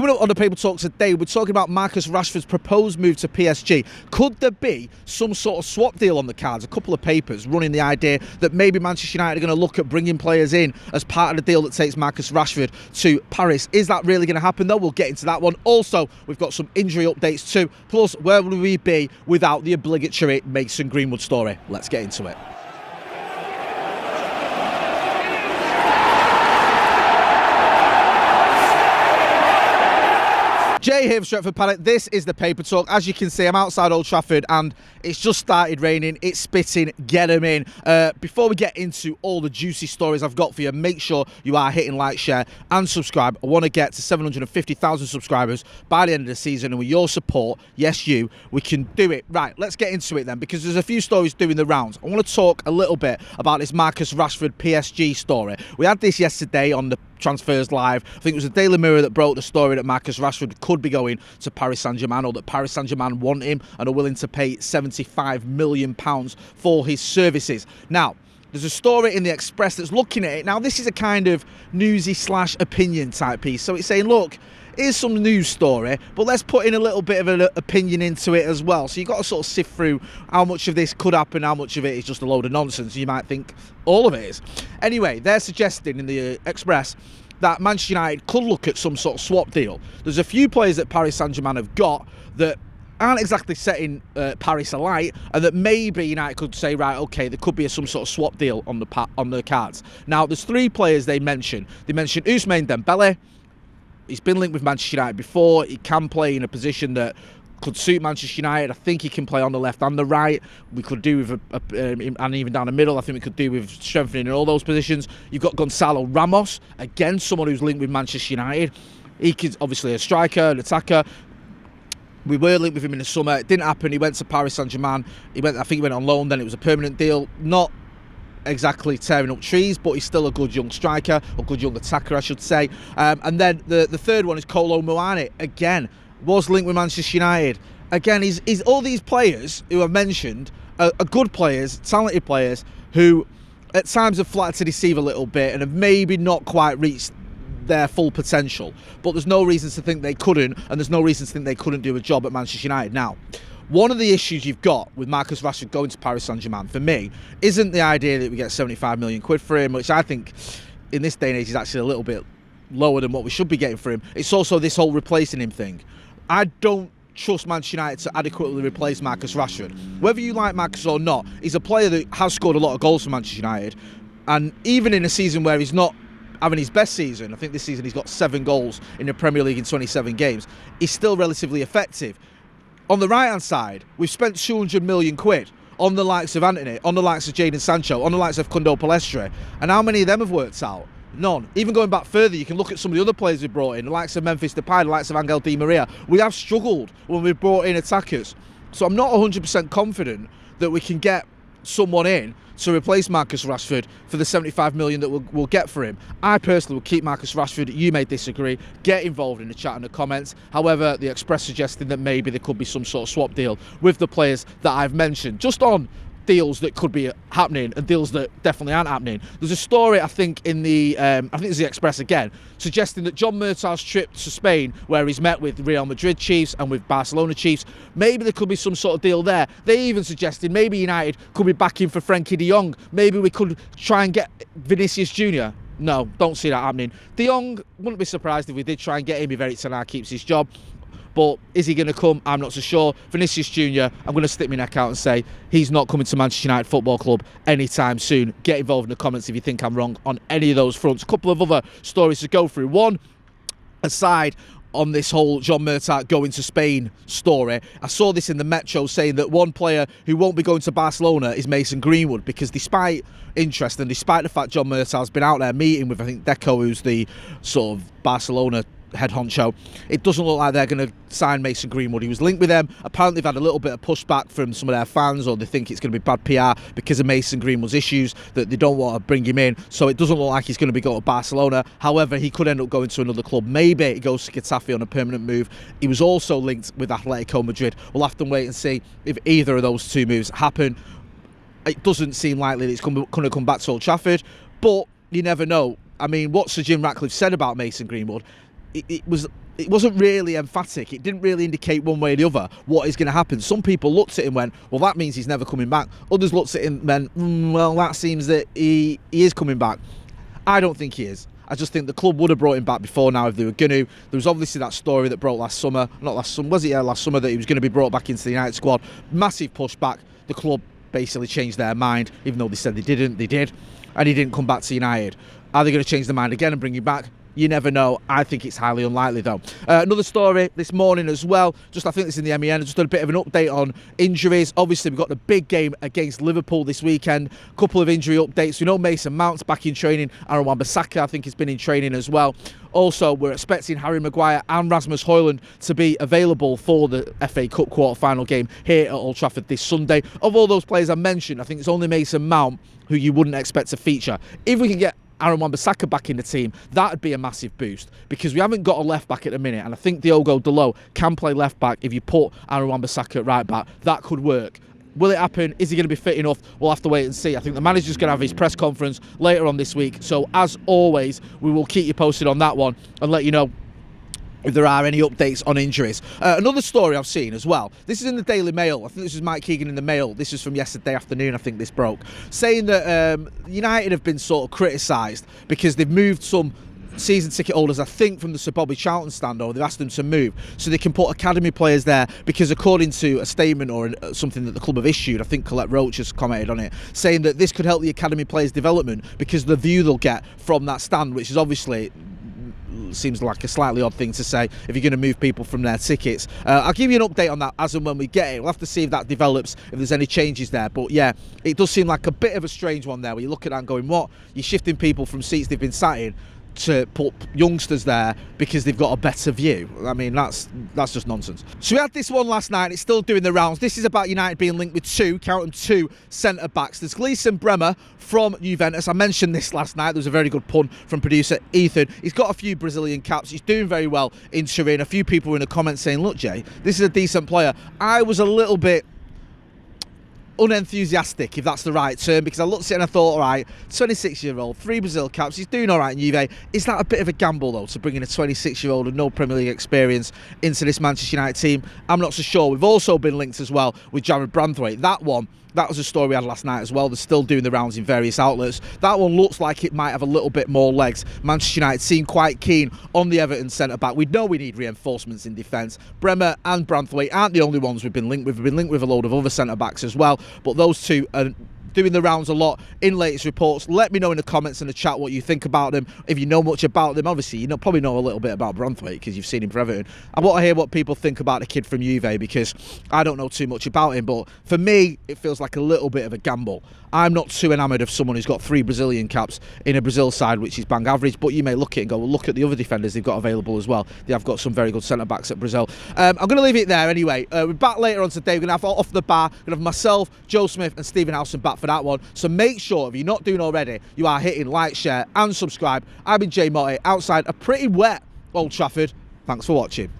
Coming up on the Paper Talk today, we're talking about Marcus Rashford's proposed move to PSG. Could there be some sort of swap deal on the cards? A couple of papers running the idea that maybe Manchester United are going to look at bringing players in as part of the deal that takes Marcus Rashford to Paris. Is that really going to happen, though? We'll get into that one. Also, we've got some injury updates too. Plus, where would we be without the obligatory Mason Greenwood story? Let's get into it. Jay here from Stretford, Paddock. This is the Paper Talk. As you can see, I'm outside Old Trafford and it's just started raining. It's spitting. Get them in. Before we get into all the juicy stories I've got for you, make sure you are hitting like, share and subscribe. I want to get to 750,000 subscribers by the end of the season, and with your support, yes you, we can do it. Right, let's get into it then, because there's a few stories doing the rounds. I want to talk a little bit about this Marcus Rashford PSG story. We had this yesterday on the Transfers Live. I think it was the Daily Mirror that broke the story that Marcus Rashford could be going to Paris Saint Germain, or that Paris Saint Germain want him and are willing to pay £75 million for his services. Now, there's a story in the Express that's looking at it. Now, this is a kind of newsy / opinion type piece. So it's saying, look, here's some news story, but let's put in a little bit of an opinion into it as well. So you've got to sort of sift through how much of this could happen, how much of it is just a load of nonsense. You might think all of it is. Anyway, they're suggesting in the Express that Manchester United could look at some sort of swap deal. There's a few players that Paris Saint Germain have got that aren't exactly setting Paris alight, and that maybe United could say, right, okay, there could be some sort of swap deal on the cards. Now, there's three players they mention. They mention Ousmane Dembélé. He's been linked with Manchester United before. He can play in a position that could suit Manchester United. I think he can play on the left and the right. We could do with and even down the middle. I think we could do with strengthening in all those positions. You've got Goncalo, Ramos, again, someone who's linked with Manchester United. He could obviously a striker, an attacker. We were linked with him in the summer. It didn't happen. He went to Paris Saint Germain. I think he went on loan. Then it was a permanent deal. Not exactly tearing up trees, but he's still a good young striker, or good young attacker, I should say. And then the third one is Kolo Muani. Again, was linked with Manchester United. Again, he's all these players who I've mentioned are good players, talented players, who at times have flattered to deceive a little bit and have maybe not quite reached their full potential. But there's no reason to think they couldn't, and there's no reason to think they couldn't do a job at Manchester United. Now, one of the issues you've got with Marcus Rashford going to Paris Saint Germain, for me, isn't the idea that we get 75 million quid for him, which I think in this day and age is actually a little bit lower than what we should be getting for him. It's also this whole replacing him thing. I don't trust Manchester United to adequately replace Marcus Rashford. Whether you like Marcus or not, he's a player that has scored a lot of goals for Manchester United, and even in a season where he's not having his best season, I think this season he's got 7 goals in the Premier League in 27 games, he's still relatively effective. On the right-hand side, we've spent 200 million quid on the likes of Antony, on the likes of Jadon Sancho, on the likes of Kondo Palestre, and how many of them have worked out? None. Even going back further, you can look at some of the other players we've brought in, the likes of Memphis Depay, the likes of Angel Di Maria. We have struggled when we've brought in attackers. So I'm not 100% confident that we can get someone in to replace Marcus Rashford for the 75 million that we'll get for him. I personally will keep Marcus Rashford. You may disagree. Get involved in the chat and the comments. However, the Express suggesting that maybe there could be some sort of swap deal with the players that I've mentioned, just on deals that could be happening and deals that definitely aren't happening. There's a story, I think, in the I think it's the Express again, suggesting that John Murtough's trip to Spain, where he's met with Real Madrid chiefs and with Barcelona chiefs, maybe there could be some sort of deal there. They even suggested maybe United could be backing for Frenkie de Jong. Maybe we could try and get Vinicius Jr. No, don't see that happening. De Jong, wouldn't be surprised if we did try and get him if Eric Ten Hag keeps his job. But is he going to come? I'm not so sure. Vinicius Jr., I'm going to stick my neck out and say he's not coming to Manchester United Football Club anytime soon. Get involved in the comments if you think I'm wrong on any of those fronts. A couple of other stories to go through. One, aside on this whole John Murtough going to Spain story, I saw this in the Metro saying that one player who won't be going to Barcelona is Mason Greenwood, because despite interest and despite the fact John Murtough's been out there meeting with, I think, Deco, who's the sort of Barcelona head honcho, it doesn't look like they're going to sign Mason Greenwood. He was linked with them. Apparently they've had a little bit of pushback from some of their fans, or they think it's going to be bad PR because of Mason Greenwood's issues, that they don't want to bring him in. So it doesn't look like he's going to be going to Barcelona. However, he could end up going to another club. Maybe he goes to Getafe on a permanent move. He was also linked with Atletico Madrid. We'll have to wait and see if either of those two moves happen. It doesn't seem likely that it's going to come back to Old Trafford, but you never know. I mean, what Sir Jim Ratcliffe said about Mason Greenwood, it wasn't really emphatic. It didn't really indicate one way or the other what is going to happen. Some people looked at him and went, well, that means he's never coming back. Others looked at him and went, well, that seems that he is coming back. I don't think he is. I just think the club would have brought him back before now if they were going to. There was obviously that story that broke last summer. Not last summer, was it? Yeah, last summer, that he was going to be brought back into the United squad. Massive pushback. The club basically changed their mind, even though they said they didn't. They did. And he didn't come back to United. Are they going to change their mind again and bring him back? You never know. I think it's highly unlikely, though. Another story this morning as well. I think this is in the MEN. Just a bit of an update on injuries. Obviously, we've got the big game against Liverpool this weekend. Couple of injury updates. We know Mason Mount's back in training. Aaron Wan-Bissaka, I think, has been in training as well. Also, we're expecting Harry Maguire and Rasmus Højlund to be available for the FA Cup quarter-final game here at Old Trafford this Sunday. Of all those players I mentioned, I think it's only Mason Mount who you wouldn't expect to feature. If we can get Aaron Wan-Bissaka back in the team, that would be a massive boost, because we haven't got a left back at the minute, and I think Diogo Dalot can play left back. If you put Aaron Wan-Bissaka at right back, that could work. Will it happen? Is he going to be fit enough? We'll have to wait and see. I think the manager's going to have his press conference later on this week, so as always, we will keep you posted on that one and let you know if there are any updates on injuries. Another story I've seen as well, this is in the Daily Mail. I think this is Mike Keegan in the Mail. This is from yesterday afternoon, I think this broke, saying that United have been sort of criticised because they've moved some season ticket holders, I think, from the Sir Bobby Charlton stand, or they've asked them to move so they can put academy players there, because according to a statement or something that the club have issued, I think Colette Roach has commented on it, saying that this could help the academy players' development because of the view they'll get from that stand, which is obviously seems like a slightly odd thing to say if you're going to move people from their tickets. I'll give you an update on that as and when we get it. We'll have to see if that develops, if there's any changes there. But yeah, it does seem like a bit of a strange one there, where you look at that and going, what? You're shifting people from seats they've been sat in to put youngsters there because they've got a better view. I mean, that's just nonsense. So we had this one last night. It's still doing the rounds. This is about United being linked with two centre-backs. There's Gleison Bremer from Juventus. I mentioned this last night. There was a very good pun from producer Ethan. He's got a few Brazilian caps. He's doing very well in Turin. A few people were in the comments saying, look, Jay, this is a decent player. I was a little bit unenthusiastic, if that's the right term, because I looked at it and I thought, all right, 26-year-old, 3 Brazil caps, he's doing all right in Juve. Is that a bit of a gamble, though, to bring in a 26-year-old with no Premier League experience into this Manchester United team? I'm not so sure. We've also been linked as well with Bremer Branthwaite. That was a story we had last night as well. They're still doing the rounds in various outlets. That one looks like it might have a little bit more legs. Manchester United seem quite keen on the Everton centre-back. We know we need reinforcements in defence. Bremer and Branthwaite aren't the only ones we've been linked with. We've been linked with a load of other centre-backs as well. But those two are doing the rounds a lot in latest reports. Let me know in the comments and the chat what you think about them. If you know much about them, obviously you probably know a little bit about Branthwaite because you've seen him for Everton. I want to hear what people think about the kid from Juve, because I don't know too much about him, but for me it feels like a little bit of a gamble. I'm not too enamoured of someone who's got 3 Brazilian caps in a Brazil side, which is bang average, but you may look at it and go, well, look at the other defenders they've got available as well. They have got some very good centre-backs at Brazil. I'm going to leave it there anyway. We're back later on today. We're going to have Off the Bar. We're going to have myself, Joe Smith and Stephen Howson back for that one. So make sure, if you're not doing already, you are hitting like, share and subscribe. I've been Jay Motty outside a pretty wet Old Trafford. Thanks for watching.